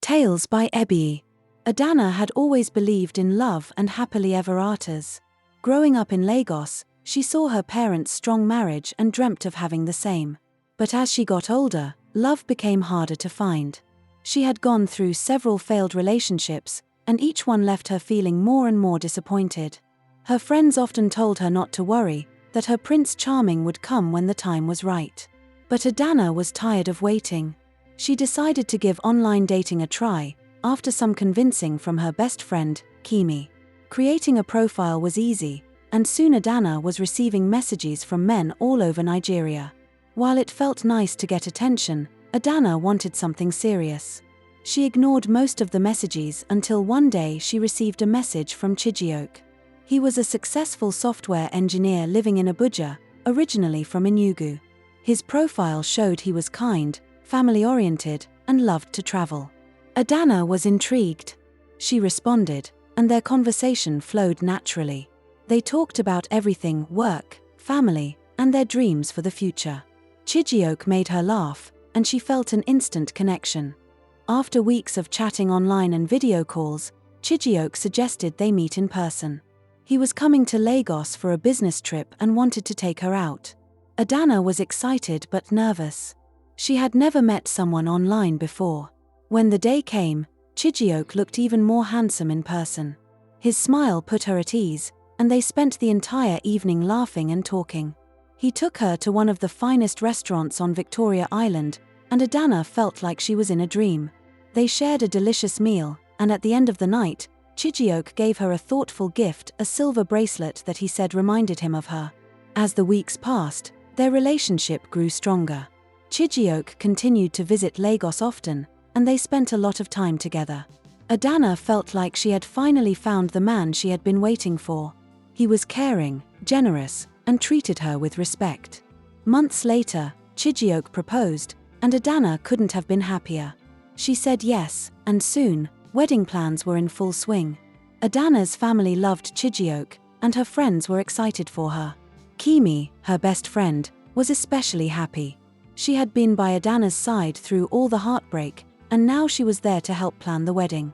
Tales by Ebi. Adana had always believed in love and happily ever afters. Growing up in Lagos, she saw her parents' strong marriage and dreamt of having the same. But as she got older, love became harder to find. She had gone through several failed relationships, and each one left her feeling more and more disappointed. Her friends often told her not to worry, that her Prince Charming would come when the time was right. But Adana was tired of waiting. She decided to give online dating a try, after some convincing from her best friend, Kimi. Creating a profile was easy, and soon Adana was receiving messages from men all over Nigeria. While it felt nice to get attention, Adana wanted something serious. She ignored most of the messages until one day she received a message from Chijioke. He was a successful software engineer living in Abuja, originally from Enugu. His profile showed he was kind, family-oriented, and loved to travel. Adana was intrigued. She responded, and their conversation flowed naturally. They talked about everything: work, family, and their dreams for the future. Chijioke made her laugh, and she felt an instant connection. After weeks of chatting online and video calls, Chijioke suggested they meet in person. He was coming to Lagos for a business trip and wanted to take her out. Adana was excited but nervous. She had never met someone online before. When the day came, Chijioke looked even more handsome in person. His smile put her at ease, and they spent the entire evening laughing and talking. He took her to one of the finest restaurants on Victoria Island, and Adana felt like she was in a dream. They shared a delicious meal, and at the end of the night, Chijioke gave her a thoughtful gift, a silver bracelet that he said reminded him of her. As the weeks passed, their relationship grew stronger. Chijioke continued to visit Lagos often, and they spent a lot of time together. Adana felt like she had finally found the man she had been waiting for. He was caring, generous, and treated her with respect. Months later, Chijioke proposed, and Adana couldn't have been happier. She said yes, and soon, wedding plans were in full swing. Adana's family loved Chijioke, and her friends were excited for her. Kimi, her best friend, was especially happy. She had been by Adana's side through all the heartbreak, and now she was there to help plan the wedding.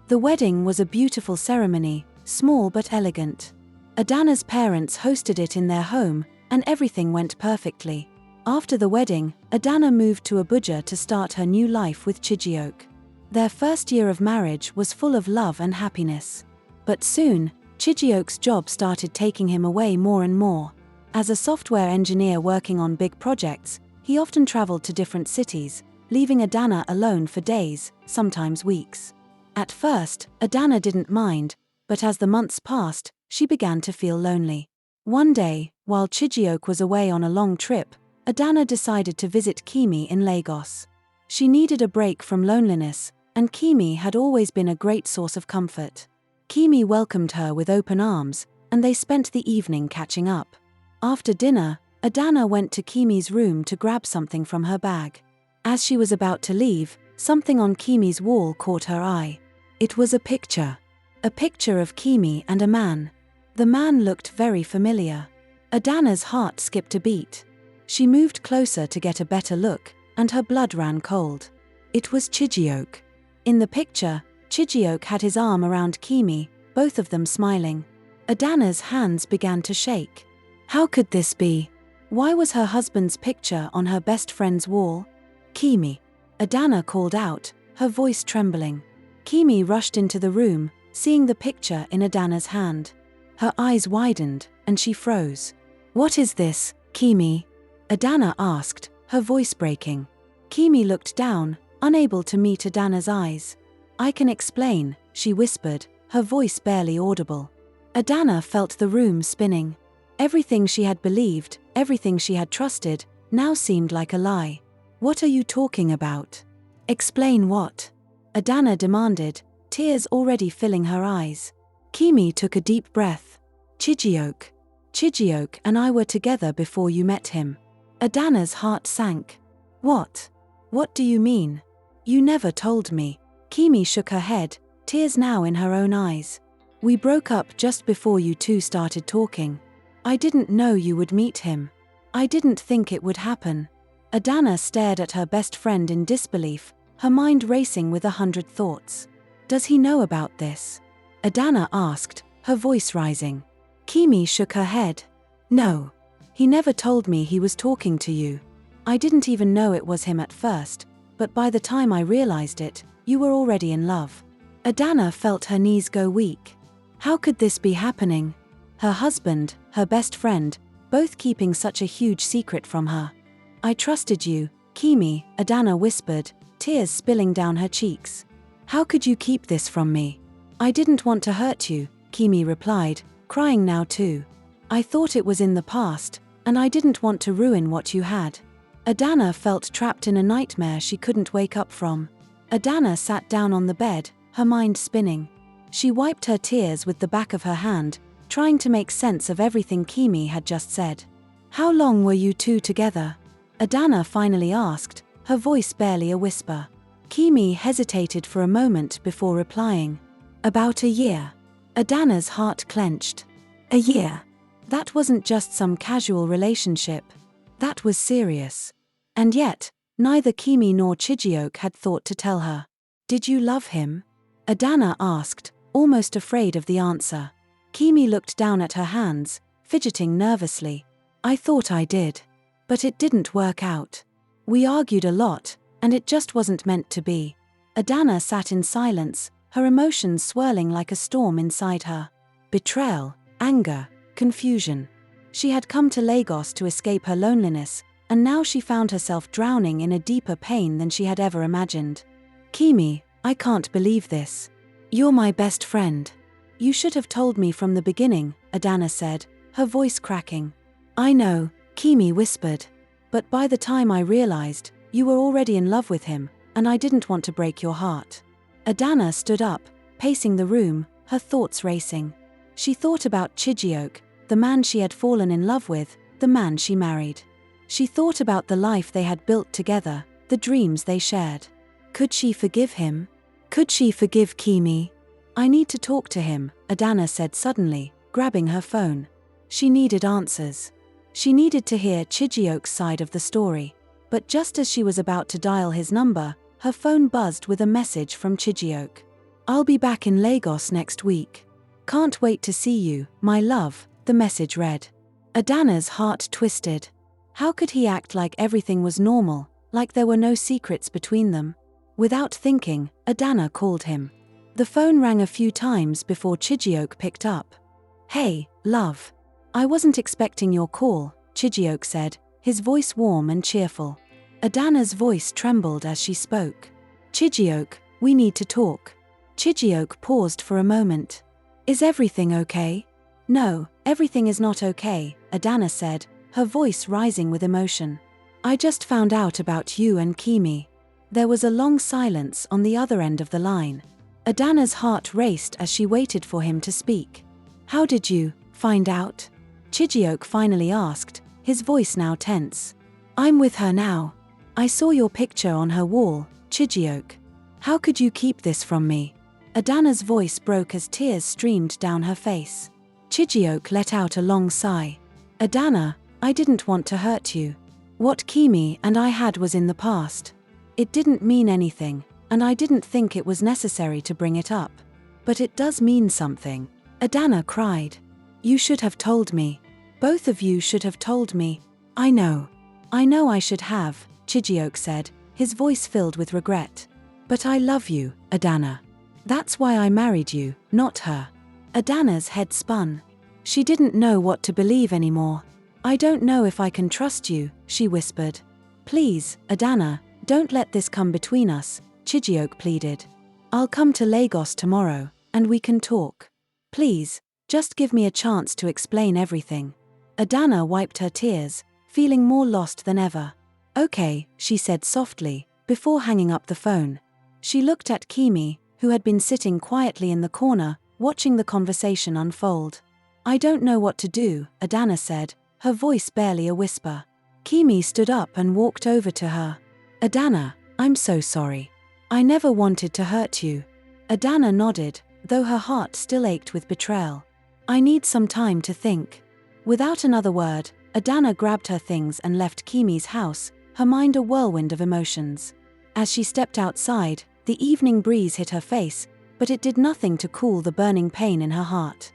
The wedding was a beautiful ceremony, small but elegant. Adana's parents hosted it in their home, and everything went perfectly. After the wedding, Adana moved to Abuja to start her new life with Chijioke. Their first year of marriage was full of love and happiness. But soon, Chijioke's job started taking him away more and more. As a software engineer working on big projects, he often traveled to different cities, leaving Adana alone for days, sometimes weeks. At first, Adana didn't mind, but as the months passed, she began to feel lonely. One day, while Chijioke was away on a long trip, Adana decided to visit Kimi in Lagos. She needed a break from loneliness, and Kimi had always been a great source of comfort. Kimi welcomed her with open arms, and they spent the evening catching up. After dinner, Adana went to Kimi's room to grab something from her bag. As she was about to leave, something on Kimi's wall caught her eye. It was a picture of Kimi and a man. The man looked very familiar. Adana's heart skipped a beat. She moved closer to get a better look, and her blood ran cold. It was Chijioke. In the picture, Chijioke had his arm around Kimi, both of them smiling. Adana's hands began to shake. How could this be? Why was her husband's picture on her best friend's wall? Kimi! Adana called out, her voice trembling. Kimi rushed into the room, seeing the picture in Adana's hand. Her eyes widened, and she froze. What is this, Kimi? Adana asked, her voice breaking. Kimi looked down, unable to meet Adana's eyes. I can explain, she whispered, her voice barely audible. Adana felt the room spinning. Everything she had believed, everything she had trusted, now seemed like a lie. What are you talking about? Explain what? Adana demanded, tears already filling her eyes. Kimi took a deep breath. Chijioke and I were together before you met him. Adana's heart sank. What? What do you mean? You never told me. Kimi shook her head, tears now in her own eyes. We broke up just before you two started talking. I didn't know you would meet him. I didn't think it would happen. Adana stared at her best friend in disbelief, her mind racing with 100 thoughts. Does he know about this? Adana asked, her voice rising. Kimi shook her head. No. He never told me he was talking to you. I didn't even know it was him at first, but by the time I realized it, you were already in love. Adana felt her knees go weak. How could this be happening? Her husband, her best friend, both keeping such a huge secret from her. I trusted you, Kimi, Adana whispered, tears spilling down her cheeks. How could you keep this from me? I didn't want to hurt you, Kimi replied, crying now too. I thought it was in the past, and I didn't want to ruin what you had. Adana felt trapped in a nightmare she couldn't wake up from. Adana sat down on the bed, her mind spinning. She wiped her tears with the back of her hand, trying to make sense of everything Kimi had just said. How long were you two together? Adana finally asked, her voice barely a whisper. Kimi hesitated for a moment before replying. About a year. Adana's heart clenched. A year. That wasn't just some casual relationship. That was serious. And yet, neither Kimi nor Chijioke had thought to tell her. Did you love him? Adana asked, almost afraid of the answer. Kimi looked down at her hands, fidgeting nervously. I thought I did. But it didn't work out. We argued a lot, and it just wasn't meant to be. Adana sat in silence, her emotions swirling like a storm inside her. Betrayal, anger, confusion. She had come to Lagos to escape her loneliness, and now she found herself drowning in a deeper pain than she had ever imagined. Kimi, I can't believe this. You're my best friend. You should have told me from the beginning, Adana said, her voice cracking. I know, Kimi whispered. But by the time I realized, you were already in love with him, and I didn't want to break your heart. Adana stood up, pacing the room, her thoughts racing. She thought about Chijioke, the man she had fallen in love with, the man she married. She thought about the life they had built together, the dreams they shared. Could she forgive him? Could she forgive Kimi? I need to talk to him, Adana said suddenly, grabbing her phone. She needed answers. She needed to hear Chijioke's side of the story. But just as she was about to dial his number, her phone buzzed with a message from Chijioke. I'll be back in Lagos next week. Can't wait to see you, my love, the message read. Adana's heart twisted. How could he act like everything was normal, like there were no secrets between them? Without thinking, Adana called him. The phone rang a few times before Chijioke picked up. Hey, love. I wasn't expecting your call, Chijioke said, his voice warm and cheerful. Adana's voice trembled as she spoke. Chijioke, we need to talk. Chijioke paused for a moment. Is everything okay? No, everything is not okay, Adana said, her voice rising with emotion. I just found out about you and Kimi. There was a long silence on the other end of the line. Adana's heart raced as she waited for him to speak. How did you find out? Chijioke finally asked, his voice now tense. I'm with her now. I saw your picture on her wall, Chijioke. How could you keep this from me? Adana's voice broke as tears streamed down her face. Chijioke let out a long sigh. Adana, I didn't want to hurt you. What Kimi and I had was in the past. It didn't mean anything, and I didn't think it was necessary to bring it up. But it does mean something. Adana cried. You should have told me. Both of you should have told me. I know I should have, Chijioke said, his voice filled with regret. But I love you, Adana. That's why I married you, not her. Adana's head spun. She didn't know what to believe anymore. I don't know if I can trust you, she whispered. Please, Adana, don't let this come between us, Chijioke pleaded. I'll come to Lagos tomorrow, and we can talk. Please, just give me a chance to explain everything. Adana wiped her tears, feeling more lost than ever. Okay, she said softly, before hanging up the phone. She looked at Kimi, who had been sitting quietly in the corner, watching the conversation unfold. I don't know what to do, Adana said, her voice barely a whisper. Kimi stood up and walked over to her. Adana, I'm so sorry. I never wanted to hurt you. Adana nodded, though her heart still ached with betrayal. I need some time to think. Without another word, Adana grabbed her things and left Kimi's house, her mind a whirlwind of emotions. As she stepped outside, the evening breeze hit her face, but it did nothing to cool the burning pain in her heart.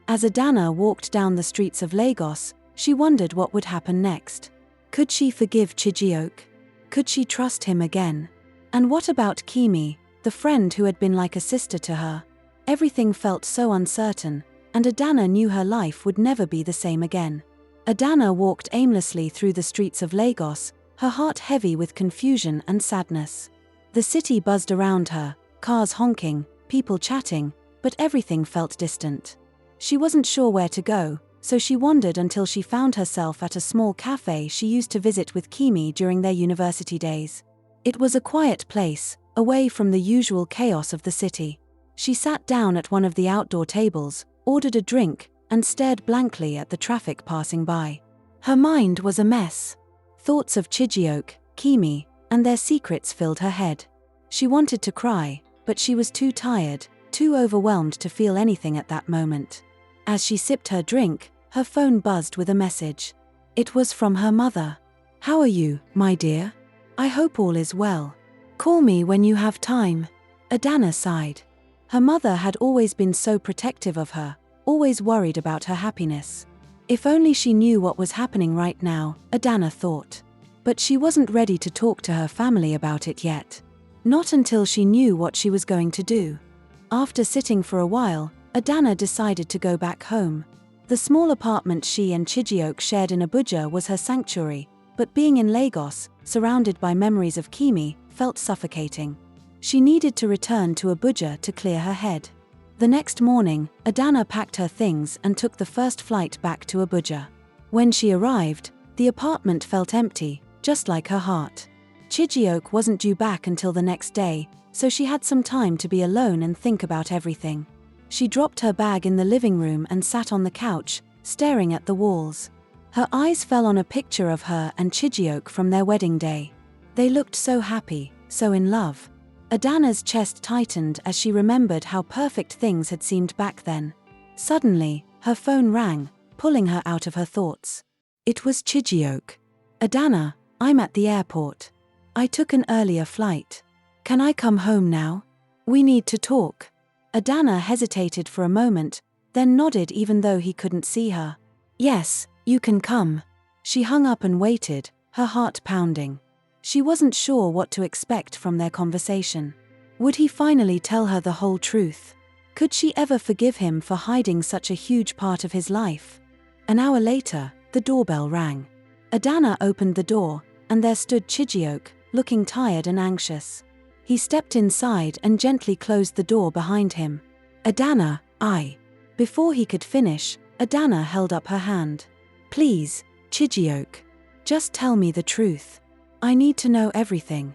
As Adana walked down the streets of Lagos, she wondered what would happen next. Could she forgive Chijioke? Could she trust him again? And what about Kimi, the friend who had been like a sister to her? Everything felt so uncertain, and Adana knew her life would never be the same again. Adana walked aimlessly through the streets of Lagos, her heart heavy with confusion and sadness. The city buzzed around her, cars honking, people chatting, but everything felt distant. She wasn't sure where to go, so she wandered until she found herself at a small cafe she used to visit with Kimi during their university days. It was a quiet place, away from the usual chaos of the city. She sat down at one of the outdoor tables, ordered a drink, and stared blankly at the traffic passing by. Her mind was a mess. Thoughts of Chijioke, Kimi, and their secrets filled her head. She wanted to cry, but she was too tired, too overwhelmed to feel anything at that moment. As she sipped her drink, her phone buzzed with a message. It was from her mother. "How are you, my dear? I hope all is well. Call me when you have time." Adana sighed. Her mother had always been so protective of her, always worried about her happiness. If only she knew what was happening right now, Adana thought. But she wasn't ready to talk to her family about it yet. Not until she knew what she was going to do. After sitting for a while, Adana decided to go back home. The small apartment she and Chijioke shared in Abuja was her sanctuary, but being in Lagos, surrounded by memories of Kimi, felt suffocating. She needed to return to Abuja to clear her head. The next morning, Adana packed her things and took the first flight back to Abuja. When she arrived, the apartment felt empty, just like her heart. Chijioke wasn't due back until the next day, so she had some time to be alone and think about everything. She dropped her bag in the living room and sat on the couch, staring at the walls. Her eyes fell on a picture of her and Chijioke from their wedding day. They looked so happy, so in love. Adana's chest tightened as she remembered how perfect things had seemed back then. Suddenly, her phone rang, pulling her out of her thoughts. It was Chijioke. "Adana, I'm at the airport. I took an earlier flight. Can I come home now? We need to talk." Adana hesitated for a moment, then nodded even though he couldn't see her. "Yes, you can come." She hung up and waited, her heart pounding. She wasn't sure what to expect from their conversation. Would he finally tell her the whole truth? Could she ever forgive him for hiding such a huge part of his life? An hour later, the doorbell rang. Adana opened the door, and there stood Chijioke, looking tired and anxious. He stepped inside and gently closed the door behind him. "Adana, Before he could finish, Adana held up her hand. "Please, Chijioke. Just tell me the truth. I need to know everything."